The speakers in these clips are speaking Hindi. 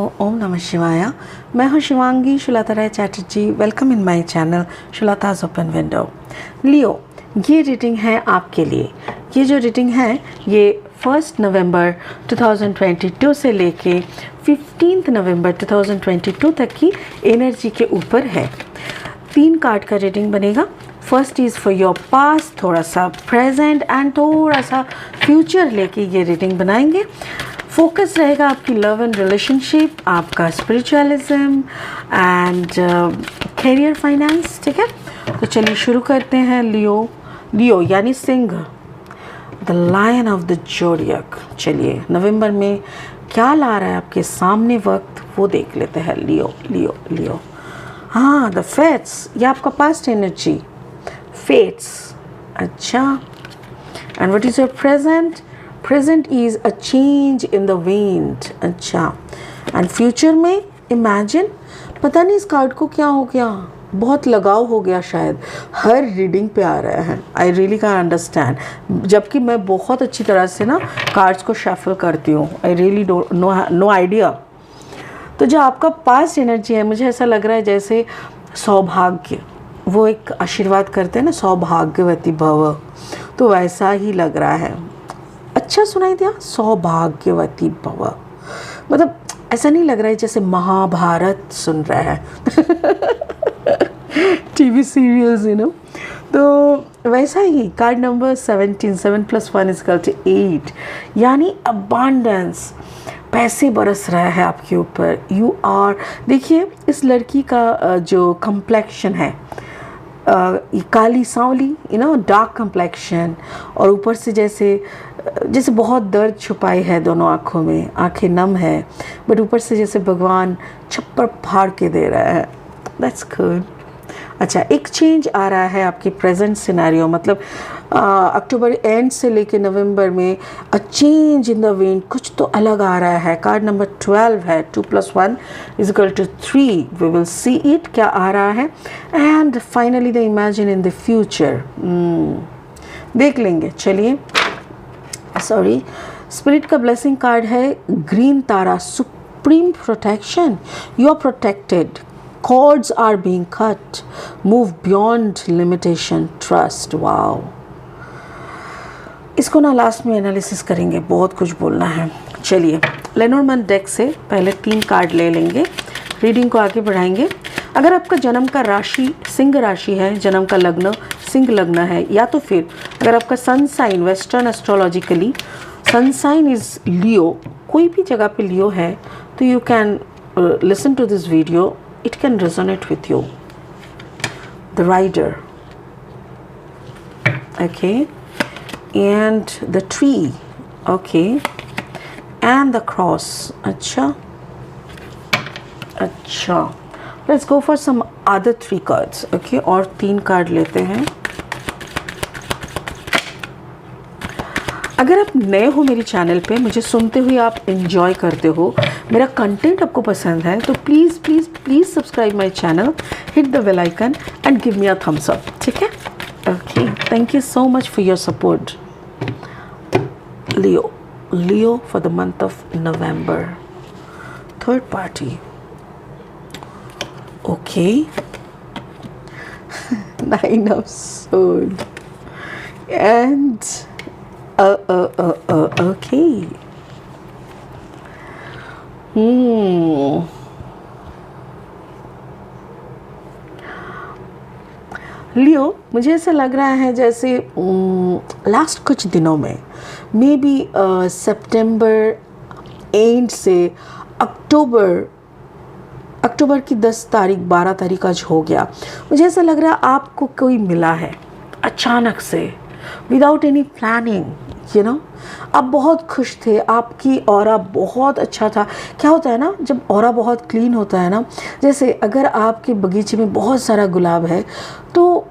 ओम नमः शिवाय। मैं हूँ Shivangi Shulata Rai Chatterjee. Welcome in my channel Shulata's open window. Leo, ये रीडिंग है आपके लिए। ये जो रीडिंग है ये 1 नवंबर 2022 से लेके 15 नवंबर 2022 तक की एनर्जी के ऊपर है। 3 कार्ड का रीडिंग बनेगा। First is for your past, थोड़ा सा प्रेजेंट एंड थोड़ा सा फ्यूचर लेके ये रीडिंग बनाएंगे। फोकस रहेगा आपकी लव एंड रिलेशनशिप, आपका स्पिरिचुअलिज्म एंड करियर फाइनेंस। ठीक है, तो चलिए शुरू करते हैं। लियो यानी सिंह, the lion of the zodiac. चलिए नवंबर में क्या ला रहा है आपके सामने वक्त, वो देख लेते हैं। लियो। हाँ, द फेट्स, ये आपका पास्ट एनर्जी, फेट्स। अच्छा, and what is your present is a change in the wind. अच्छा, एंड फ्यूचर में इमेजिन, पता नहीं इस कार्ड को क्या हो गया, बहुत लगाव हो गया शायद, हर रीडिंग पे आ रहा है। आई रियली कैन अंडरस्टैंड, जबकि मैं बहुत अच्छी तरह से ना कार्ड्स को शफल करती हूँ। I really no idea. तो जो आपका पास्ट एनर्जी है, मुझे ऐसा लग रहा है जैसे सौभाग्य, वो एक आशीर्वाद करते हैं ना, सौभाग्यवती भव, तो वैसा ही लग रहा है। अच्छा सुनाई दिया, सौभाग्यवती भव, मतलब ऐसा नहीं लग रहा है जैसे महाभारत सुन रहा है टीवी सीरियल्स, तो वैसा ही। कार्ड नंबर 17, 7 + 1 = 8, यानी अबांडेंस, पैसे बरस रहा है आपके ऊपर। यू आर, देखिए इस लड़की का जो कम्प्लेक्शन है, काली सांवली, डार्क कम्प्लेक्शन, और ऊपर से जैसे बहुत दर्द छुपाई है दोनों आँखों में, आंखें नम है, बट ऊपर से जैसे भगवान छप्पर फाड़ के दे रहा है। That's good. अच्छा, एक चेंज आ रहा है आपके प्रेजेंट सिनेरियो, मतलब अक्टूबर एंड से लेके नवंबर में a change in the wind, कुछ तो अलग आ रहा है। कार्ड नंबर 12 है, 2 + 1 = 3। वी विल सी इट, क्या आ रहा है। And finally the imagine in the future, देख लेंगे। चलिए, सॉरी, स्पिरिट का ब्लेसिंग कार्ड है green Tara, supreme protection, you are protected, cords are being cut, move beyond limitation, trust। Wow, इसको ना लास्ट में एनालिसिस करेंगे, बहुत कुछ बोलना है। चलिए लेनोर्मैन डेक से पहले 3 कार्ड ले लेंगे, रीडिंग को आगे बढ़ाएंगे। अगर आपका जन्म का राशि सिंह राशि है, जन्म का लग्न सिंह लग्न है, या तो फिर अगर आपका sun sign western astrologically sun sign is Leo, कोई भी जगह पे लियो है, तो you can listen to this video, it can resonate with you. The rider, okay, and the tree, okay, and the cross. अच्छा, let's go for some other 3 cards, okay, और 3 कार्ड लेते हैं। अगर आप नए हो मेरे चैनल पे, मुझे सुनते हुए आप एंजॉय करते हो, मेरा कंटेंट आपको पसंद है, तो please please please subscribe my channel, hit the bell icon and give me a thumbs up. ठीक है, okay, thank you so much for your support. Leo for the month of November, third party, okay, 9 of Swords and okay. Leo, मुझे ऐसा लग रहा है जैसे लास्ट कुछ दिनों में, मे बी सितंबर एंड से अक्टूबर की 10 तारीख 12 तारीख आज हो गया, मुझे ऐसा लग रहा है आपको कोई मिला है अचानक से, विदाउट एनी प्लानिंग, आप बहुत खुश थे, आपकी ऑरा बहुत अच्छा था। क्या होता है ना, जब ऑरा बहुत क्लीन होता है ना, जैसे अगर आपके बगीचे में बहुत सारा गुलाब है, तो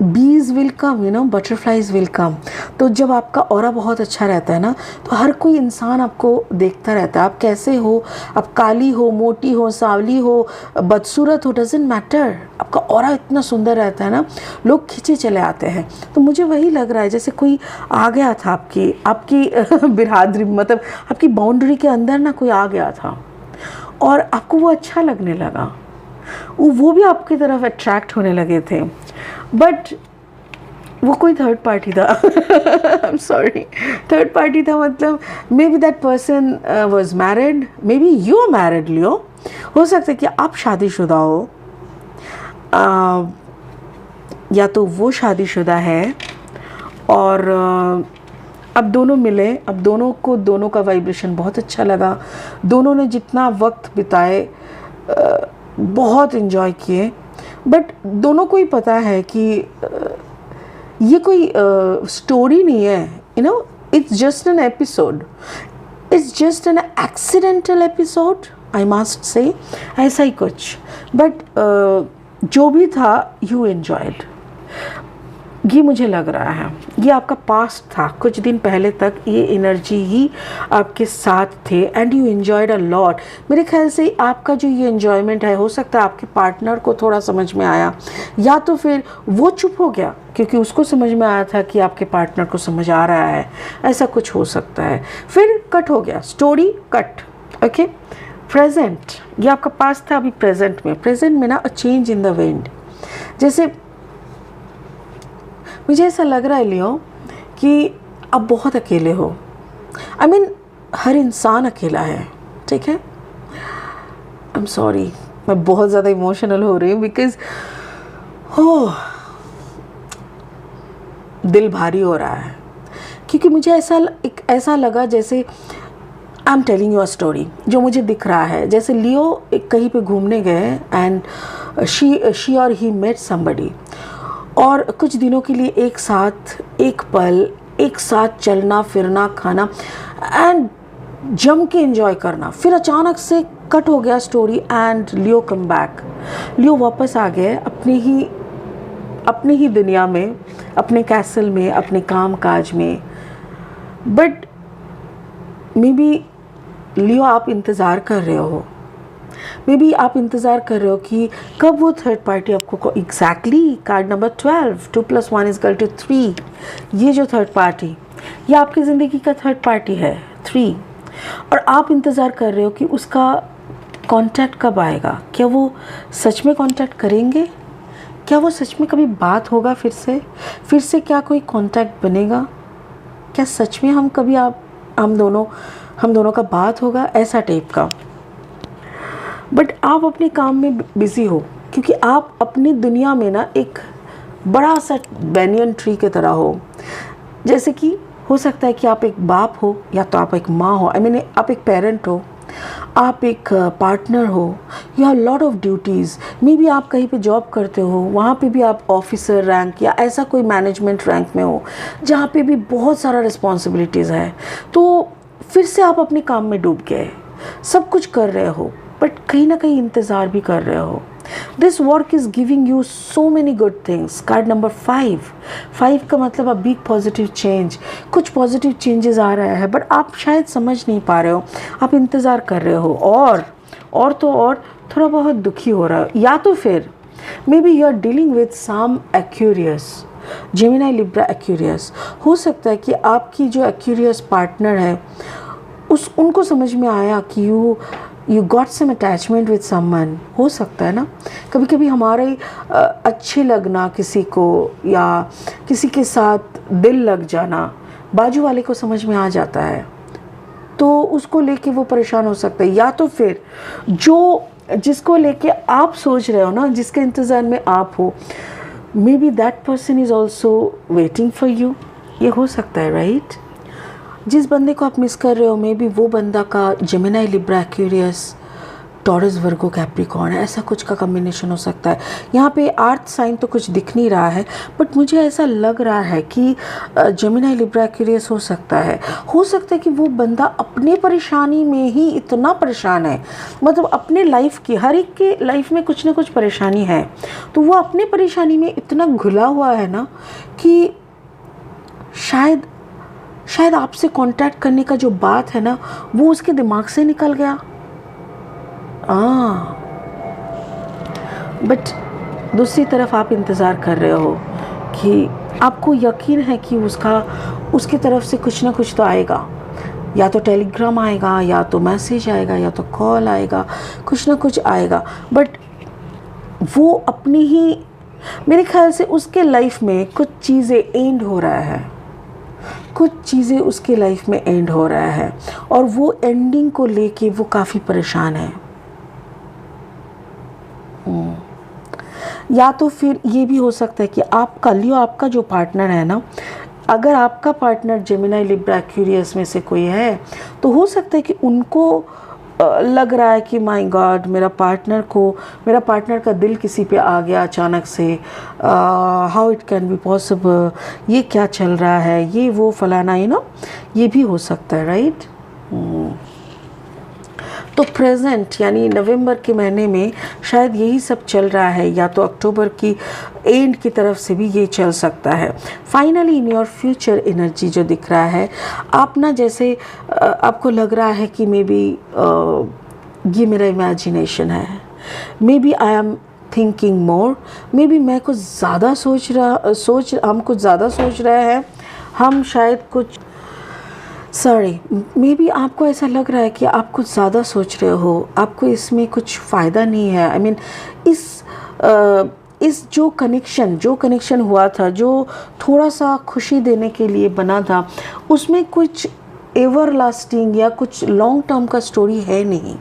बीज will come, butterflies will come. तो जब आपका ऑरा बहुत अच्छा रहता है ना, तो हर कोई इंसान आपको देखता रहता है, आप कैसे हो, आप काली हो, मोटी हो, सांवली हो, बदसूरत हो, डजेंट मैटर, आपका ऑरा इतना सुंदर रहता है ना, लोग खींचे चले आते हैं। तो मुझे वही लग रहा है जैसे कोई आ गया था आपकी बिरादरी, मतलब आपकी बाउंड्री के अंदर ना कोई आ गया था, और आपको वो अच्छा लगने लगा, वो भी आपकी तरफ अट्रैक्ट होने लगे थे, बट वो कोई थर्ड पार्टी था। I am sorry, third party था, मतलब may be that person was married, may B you are married Leo, हो सकता है कि आप शादीशुदा हो, या तो वो शादीशुदा है और अब दोनों मिले, अब दोनों को दोनों का वाइब्रेशन बहुत अच्छा लगा, दोनों ने जितना वक्त बिताए बहुत इन्जॉय किए, बट दोनों को ही पता है कि ये कोई स्टोरी नहीं है, you know, it's just an episode, it's just an accidental episode, I must say, ऐसा ही कुछ, बट जो भी था यू एन्जॉयड, ये मुझे लग रहा है, ये आपका पास्ट था, कुछ दिन पहले तक ये एनर्जी ही आपके साथ थे and you enjoyed a lot. मेरे ख्याल से आपका जो ये एन्जॉयमेंट है, हो सकता है आपके पार्टनर को थोड़ा समझ में आया, या तो फिर वो चुप हो गया क्योंकि उसको समझ में आया था कि आपके पार्टनर को समझ आ रहा है, ऐसा कुछ हो सकता है, फिर कट हो गया, स्टोरी कट। ओके, प्रेजेंट, ये आपका पास्ट था, अभी प्रेजेंट में ना a change in the wind, जैसे मुझे ऐसा लग रहा है लियो कि आप बहुत अकेले हो, आई मीन हर इंसान अकेला है, ठीक है। आई एम सॉरी, मैं बहुत ज़्यादा इमोशनल हो रही हूँ बिकॉज हो दिल भारी हो रहा है, क्योंकि मुझे ऐसा लगा जैसे I am telling you a story, जो मुझे दिख रहा है, जैसे लियो कहीं पे घूमने गए एंड शी और ही मेट समबडी, और कुछ दिनों के लिए एक साथ एक पल एक साथ चलना फिरना खाना एंड जम के एंजॉय करना, फिर अचानक से कट हो गया story and Leo come back, Leo वापस आ गए अपनी ही दुनिया में, अपने कैसल में, अपने काम काज में, बट मे बी लियो आप इंतज़ार कर रहे हो, मे बी आप इंतज़ार कर रहे हो कि कब वो थर्ड पार्टी आपको एग्जैक्टली कार्ड नंबर 12, 2 + 1 = 3, ये जो थर्ड पार्टी, ये आपकी ज़िंदगी का थर्ड पार्टी है 3, और आप इंतज़ार कर रहे हो कि उसका कांटेक्ट कब आएगा, क्या वो सच में कांटेक्ट करेंगे, क्या वो सच में कभी बात होगा फिर से क्या कोई कांटेक्ट बनेगा, क्या सच में हम दोनों का बात होगा, ऐसा टाइप का। बट आप अपने काम में बिज़ी हो, क्योंकि आप अपनी दुनिया में ना एक बड़ा सा बैनियन ट्री की तरह हो, जैसे कि हो सकता है कि आप एक बाप हो या तो आप एक माँ हो, आई मीन आप एक पेरेंट हो, आप एक पार्टनर हो, you have lot of duties, may be आप कहीं पे जॉब करते हो, वहाँ पे भी आप ऑफिसर रैंक या ऐसा कोई मैनेजमेंट रैंक में हो जहाँ पे भी बहुत सारा रिस्पॉन्सिबिलिटीज़ है, तो फिर से आप अपने काम में डूब गए, सब कुछ कर रहे हो बट कहीं ना कहीं इंतज़ार भी कर रहे हो। This work is giving you so many good things. Card number 5 का मतलब अ बिग पॉजिटिव चेंज, कुछ पॉजिटिव चेंजेस आ रहा है बट आप शायद समझ नहीं पा रहे हो, आप इंतज़ार कर रहे हो और थोड़ा बहुत दुखी हो रहा हो, या तो फिर may be you are dealing with some Aquarius, Gemini Libra Aquarius. हो सकता है कि आपकी जो एक्यूरियस पार्टनर है उनको समझ में आया कि you got some attachment with someone. हो सकता है ना, कभी कभी हमारे अच्छे लगना किसी को या किसी के साथ दिल लग जाना बाजू वाले को समझ में आ जाता है, तो उसको लेके वो परेशान हो सकता है, या तो फिर जिसको लेके आप सोच रहे हो ना, जिसके इंतज़ार में आप हो, मे be that person is also waiting for you, ये हो सकता है, राइट। जिस बंदे को आप मिस कर रहे हो मे बी वो बंदा का Gemini Libra Aquarius Taurus Virgo Capricorn, ऐसा कुछ का कॉम्बिनेशन हो सकता है। यहाँ पे अर्थ साइन तो कुछ दिख नहीं रहा है बट मुझे ऐसा लग रहा है कि जेमिनी लिब्रा एक्वेरियस हो सकता है कि वो बंदा अपने परेशानी में ही इतना परेशान है, मतलब अपने लाइफ की, हर एक के लाइफ में कुछ ना कुछ परेशानी है, तो वो अपने परेशानी में इतना घुला हुआ है ना कि शायद आपसे कांटेक्ट करने का जो बात है ना वो उसके दिमाग से निकल गया। बट दूसरी तरफ आप इंतज़ार कर रहे हो कि आपको यकीन है कि उसके तरफ से कुछ ना कुछ तो आएगा, या तो टेलीग्राम आएगा, या तो मैसेज आएगा, या तो कॉल आएगा, कुछ ना कुछ आएगा, बट वो अपनी ही, मेरे ख्याल से उसके लाइफ में कुछ चीज़ें एंड हो रहा है, कुछ चीज़ें उसके लाइफ में एंड हो रहा है, और वो एंडिंग को लेके वो काफ़ी परेशान है। या तो फिर ये भी हो सकता है कि आपका लियो, आपका जो पार्टनर है ना, अगर आपका पार्टनर जेमिनी, लिब्रा, एक्वेरियस में से कोई है, तो हो सकता है कि उनको लग रहा है कि माय गॉड, मेरा पार्टनर का दिल किसी पे आ गया अचानक से, how it can be possible, ये क्या चल रहा है, ये वो फलाना, ये भी हो सकता है, राइट। तो प्रेजेंट यानी नवंबर के महीने में शायद यही सब चल रहा है, या तो अक्टूबर की एंड की तरफ से भी ये चल सकता है। Finally in your future energy जो दिख रहा है, आप ना जैसे आपको लग रहा है कि मे बी ये मेरा इमेजिनेशन है, maybe I am thinking more, maybe मैं कुछ ज़्यादा हम कुछ ज़्यादा सोच रहे हैं, हम शायद कुछ मे बी आपको ऐसा लग रहा है कि आप कुछ ज़्यादा सोच रहे हो, आपको इसमें कुछ फ़ायदा नहीं है। आई मीन इस जो कनेक्शन हुआ था, जो थोड़ा सा खुशी देने के लिए बना था, उसमें कुछ एवर लास्टिंग या कुछ लॉन्ग टर्म का स्टोरी है नहीं।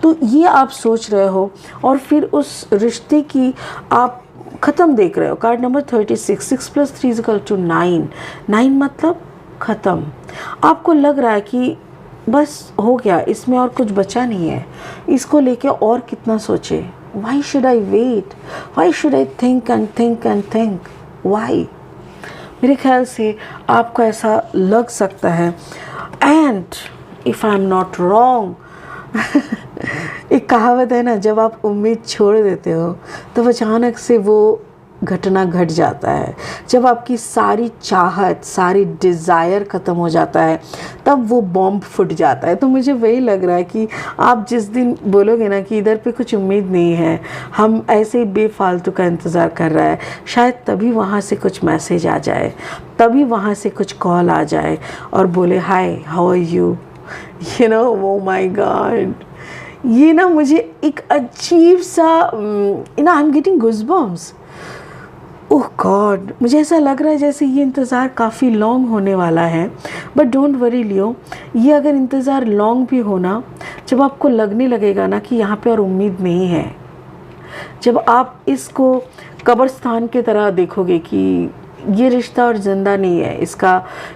तो ये आप सोच रहे हो, और फिर उस रिश्ते की आप ख़त्म देख रहे हो। कार्ड नंबर 36, 6 + 3 = 9, 9 मतलब ख़त्म। आपको लग रहा है कि बस हो गया, इसमें और कुछ बचा नहीं है, इसको लेके और कितना सोचे। Why should I wait? Why should I think and think and think? Why? मेरे ख्याल से आपको ऐसा लग सकता है। And if I'm not wrong, एक कहावत है ना, जब आप उम्मीद छोड़ देते हो तो अचानक से वो घटना घट जाता है। जब आपकी सारी चाहत, सारी डिज़ायर ख़त्म हो जाता है, तब वो बॉम्ब फूट जाता है। तो मुझे वही लग रहा है कि आप जिस दिन बोलोगे ना कि इधर पे कुछ उम्मीद नहीं है, हम ऐसे ही बेफालतू का इंतज़ार कर रहा है, शायद तभी वहाँ से कुछ मैसेज आ जाए, तभी वहाँ से कुछ कॉल आ जाए और बोले hi, how are you, oh my God. ये ना मुझे एक अजीब सा I am getting goosebumps. Oh God, मुझे ऐसा लग रहा है जैसे ये इंतज़ार काफ़ी लॉन्ग होने वाला है। बट डोंट वरी लियो, ये अगर इंतज़ार लॉन्ग भी होना, जब आपको लगने लगेगा ना कि यहाँ पे और उम्मीद नहीं है, जब आप इसको कब्रिस्तान की तरह देखोगे कि ये रिश्ता और ज़िंदा नहीं है,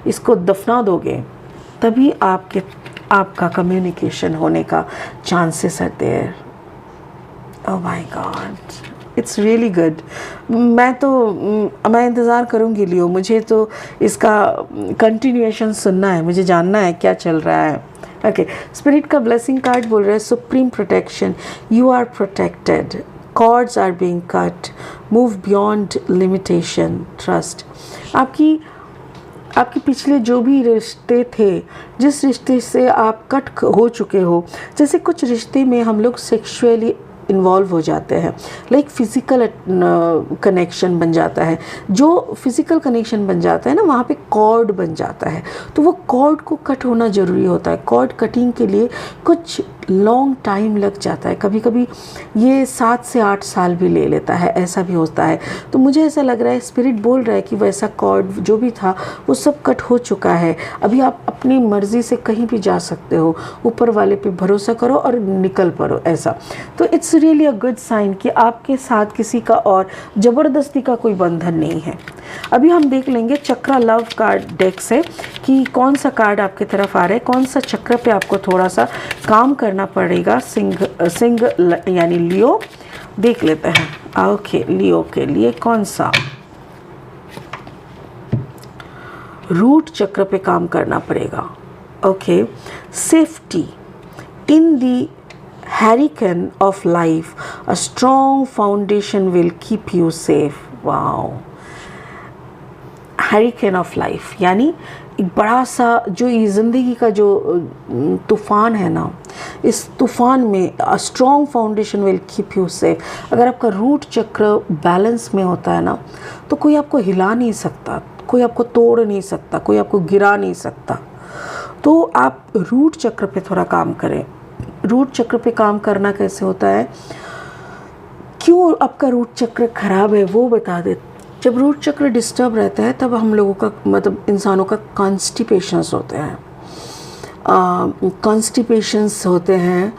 इसको दफना दोगे, तभी आपका कम्युनिकेशन होने का चांसेस है there. Oh my God, it's really good. मैं इंतज़ार करूँगी लियो, मुझे तो इसका कंटिन्यूएशन सुनना है, मुझे जानना है क्या चल रहा है। ओके, स्पिरिट का ब्लेसिंग कार्ड बोल रहा है supreme protection, you are protected, cords are being cut, move beyond limitation, trust. आपके पिछले जो भी रिश्ते थे, जिस रिश्ते से आप कट हो चुके हो, जैसे कुछ रिश्ते में हम लोग सेक्सुअली इन्वॉल्व हो जाते हैं, लाइक फिज़िकल कनेक्शन बन जाता है। जो फिज़िकल कनेक्शन बन जाता है ना, वहाँ पे कॉर्ड बन जाता है, तो वो कॉर्ड को कट होना ज़रूरी होता है। कॉर्ड कटिंग के लिए कुछ लॉन्ग टाइम लग जाता है, कभी कभी ये 7 से 8 साल भी ले लेता है, ऐसा भी होता है। तो मुझे ऐसा लग रहा है, स्पिरिट बोल रहा है कि वैसा कॉर्ड जो भी था वो सब कट हो चुका है। अभी आप अपनी मर्ज़ी से कहीं भी जा सकते हो, ऊपर वाले पे भरोसा करो और निकल पड़ो, ऐसा। तो it's really a good sign कि आपके साथ किसी का और ज़बरदस्ती का कोई बंधन नहीं है। अभी हम देख लेंगे चक्रा लव कार्ड डेक से कि कौन सा कार्ड आपकी तरफ आ रहा है, कौन सा चक्र पे आपको थोड़ा सा काम करना पड़ेगा। सिंह यानी लियो, देख लेते हैं। ओके, लियो के लिए कौन सा रूट चक्र पे काम करना पड़ेगा। Okay, safety in the hurricane of life, a strong foundation will keep you safe. wow, hurricane of life यानी एक बड़ा सा जो ये ज़िंदगी का जो तूफ़ान है ना, इस तूफ़ान में a strong foundation will keep you safe। अगर आपका रूट चक्र बैलेंस में होता है ना, तो कोई आपको हिला नहीं सकता, कोई आपको तोड़ नहीं सकता, कोई आपको गिरा नहीं सकता। तो आप रूट चक्र पे थोड़ा काम करें। रूट चक्र पे काम करना कैसे होता है, क्यों आपका रूट चक्र खराब है वो बता दे। जब रूट चक्र डिस्टर्ब रहता है तब हम लोगों का मतलब इंसानों का कॉन्स्टिपेशंस होते हैं, कॉन्स्टिपेशंस होते हैं,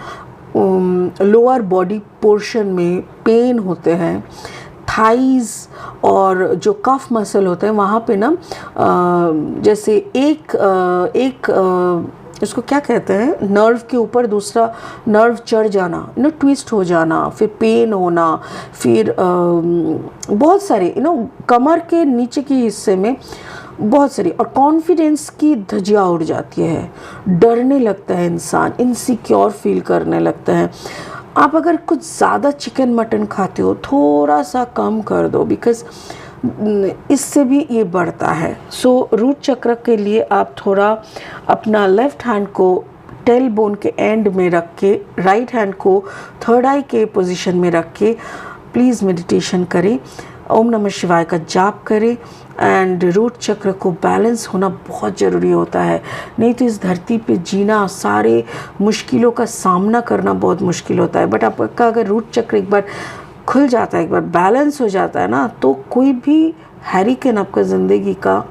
लोअर बॉडी पोर्शन में पेन होते हैं, थाइज़ और जो कफ मसल होते हैं वहाँ पे ना जैसे एक इसको क्या कहते हैं, नर्व के ऊपर दूसरा नर्व चढ़ जाना, ट्विस्ट हो जाना, फिर पेन होना, फिर बहुत सारे कमर के नीचे के हिस्से में बहुत सारी, और कॉन्फिडेंस की धज्जियाँ उड़ जाती है, डरने लगता है इंसान, इनसिक्योर फील करने लगता है। आप अगर कुछ ज़्यादा चिकन मटन खाते हो थोड़ा सा कम कर दो, बिकॉज़ इससे भी ये बढ़ता है। सो रूट चक्र के लिए आप थोड़ा अपना लेफ़्ट हैंड को टेल बोन के एंड में रख के, राइट हैंड को थर्ड आई के पोजीशन में रख के प्लीज़ मेडिटेशन करें, ओम नमः शिवाय का जाप करें। एंड रूट चक्र को बैलेंस होना बहुत ज़रूरी होता है, नहीं तो इस धरती पे जीना, सारे मुश्किलों का सामना करना बहुत मुश्किल होता है। बट आपका अगर रूट चक्र एक बार खुल जाता है, एक बार बैलेंस हो जाता है ना, तो कोई भी हैरिकेन आपका ज़िंदगी का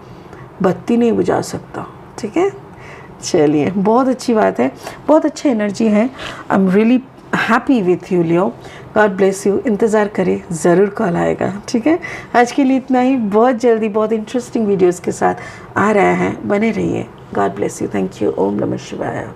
बत्ती नहीं बुझा सकता। ठीक है, चलिए, बहुत अच्छी बात है, बहुत अच्छी एनर्जी है। I am really happy with you Leo, God bless you. इंतज़ार करें, ज़रूर कॉल आएगा। ठीक है, आज के लिए इतना ही। बहुत जल्दी बहुत इंटरेस्टिंग वीडियोज़ के साथ आ रहे हैं, बने रहिए। God bless you, thank you, ओम नमः शिवाय।